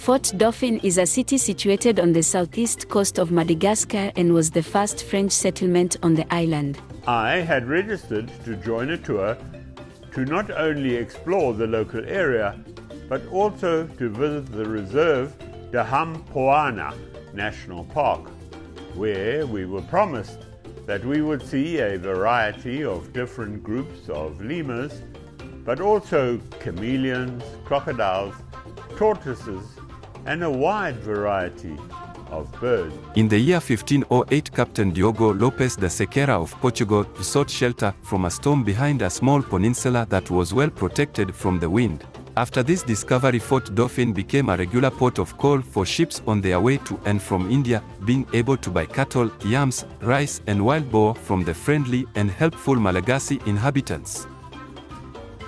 Fort Dauphin is a city situated on the southeast coast of Madagascar and was the first French settlement on the island. I had registered to join a tour to not only explore the local area, but also to visit the reserve NAHAMPOANA National Park, where we were promised that we would see a variety of different groups of lemurs, but also chameleons, crocodiles, tortoises, and a wide variety of birds. In the year 1508, Captain Diogo Lopes de Sequeira of Portugal sought shelter from a storm behind a small peninsula that was well protected from the wind. After this discovery, Fort Dauphin became a regular port of call for ships on their way to and from India, being able to buy cattle, yams, rice, and wild boar from the friendly and helpful Malagasy inhabitants.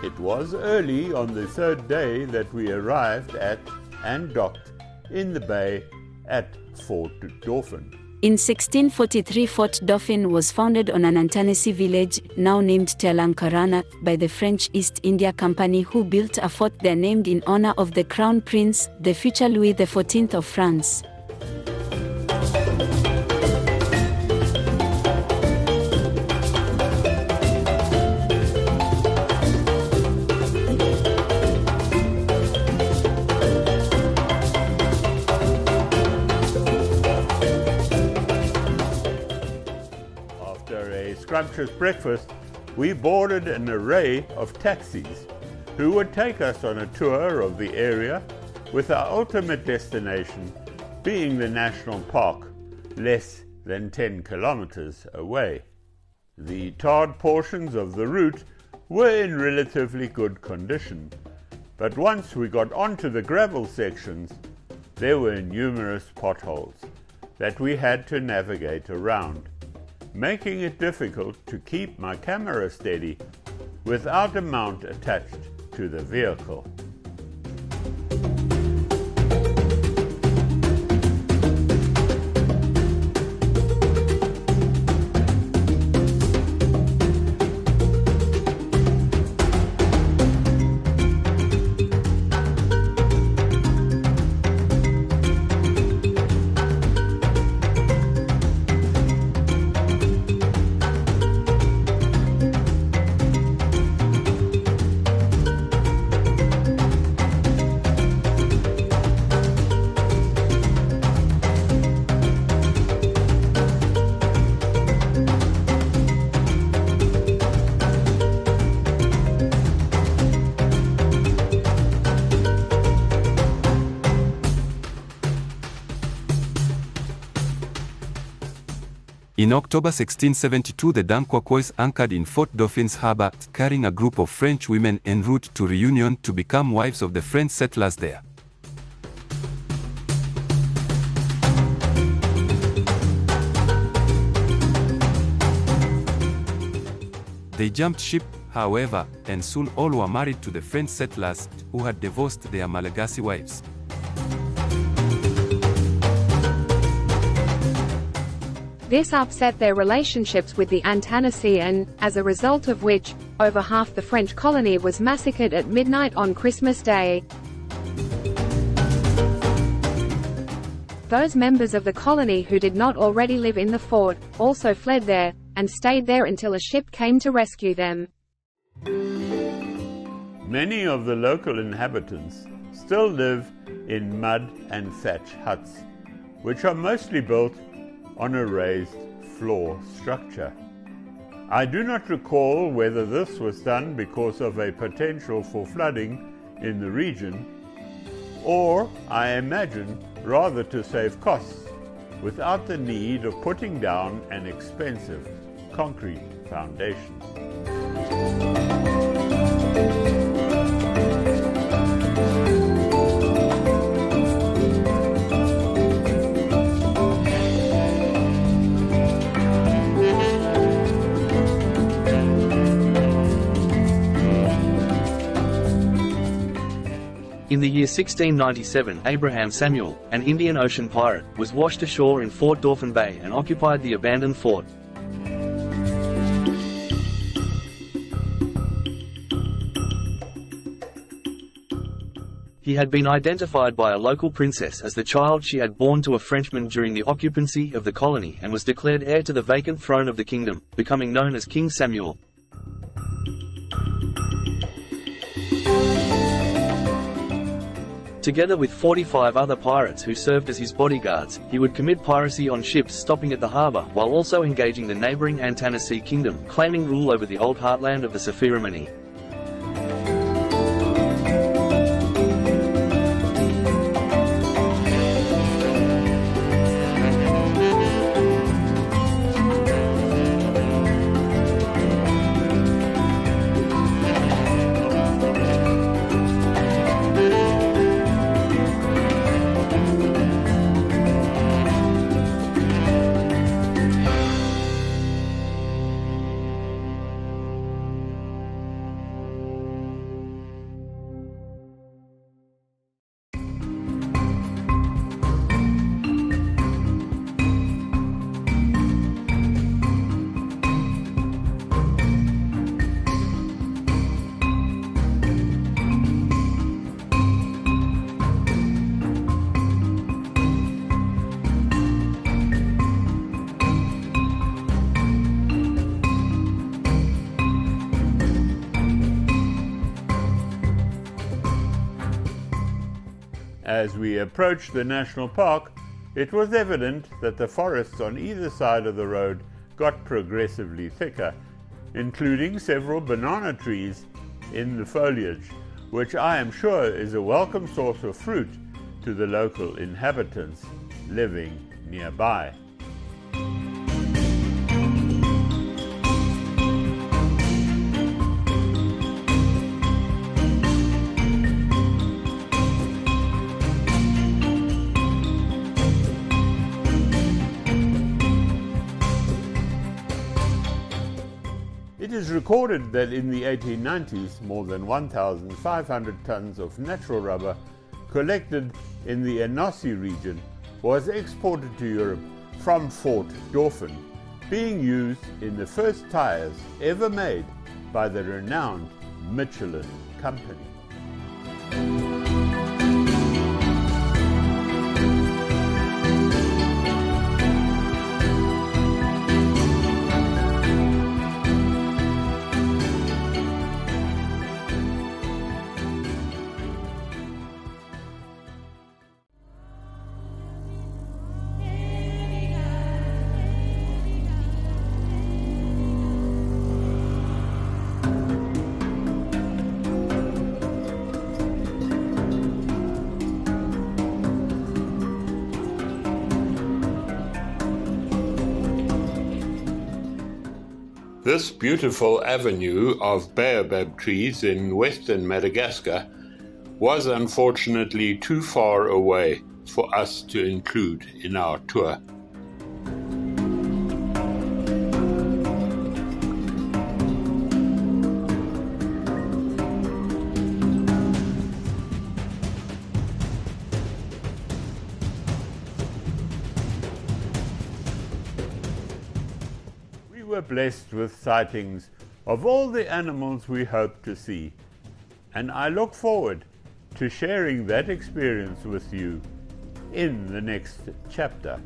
It was early on the third day that we arrived at and docked in the bay at Fort Dauphin. In 1643, Fort Dauphin was founded on an Antanasi village, now named Taolankarana, by the French East India Company, who built a fort there named in honor of the Crown Prince, the future Louis XIV of France. Scrumptious breakfast, we boarded an array of taxis who would take us on a tour of the area, with our ultimate destination being the national park, less than 10 kilometers away. The tarred portions of the route were in relatively good condition, but once we got onto the gravel sections, there were numerous potholes that we had to navigate around, making it difficult to keep my camera steady without a mount attached to the vehicle. In October 1672, the Danquois anchored in Fort Dauphin's harbor, carrying a group of French women en route to Réunion to become wives of the French settlers there. They jumped ship, however, and soon all were married to the French settlers, who had divorced their Malagasy wives. This upset their relationships with the Antanasi, and, as a result of which, over half the French colony was massacred at midnight on Christmas Day. Those members of the colony who did not already live in the fort, also fled there, and stayed there until a ship came to rescue them. Many of the local inhabitants still live in mud and thatch huts, which are mostly built on a raised floor structure. I do not recall whether this was done because of a potential for flooding in the region, or I imagine rather to save costs without the need of putting down an expensive concrete foundation. In the year 1697, Abraham Samuel, an Indian Ocean pirate, was washed ashore in Fort Dauphin Bay and occupied the abandoned fort. He had been identified by a local princess as the child she had borne to a Frenchman during the occupancy of the colony and was declared heir to the vacant throne of the kingdom, becoming known as King Samuel. Together with 45 other pirates who served as his bodyguards, he would commit piracy on ships stopping at the harbour while also engaging the neighbouring Antanasi kingdom, claiming rule over the old heartland of the Sequeira. As we approached the national park, it was evident that the forests on either side of the road got progressively thicker, including several banana trees in the foliage, which I am sure is a welcome source of fruit to the local inhabitants living nearby. It is recorded that in the 1890s, more than 1,500 tons of natural rubber collected in the Anasi region was exported to Europe from Fort Dauphin, being used in the first tires ever made by the renowned Michelin company. This beautiful avenue of baobab trees in western Madagascar was unfortunately too far away for us to include in our tour. We were blessed with sightings of all the animals we hope to see, and I look forward to sharing that experience with you in the next chapter.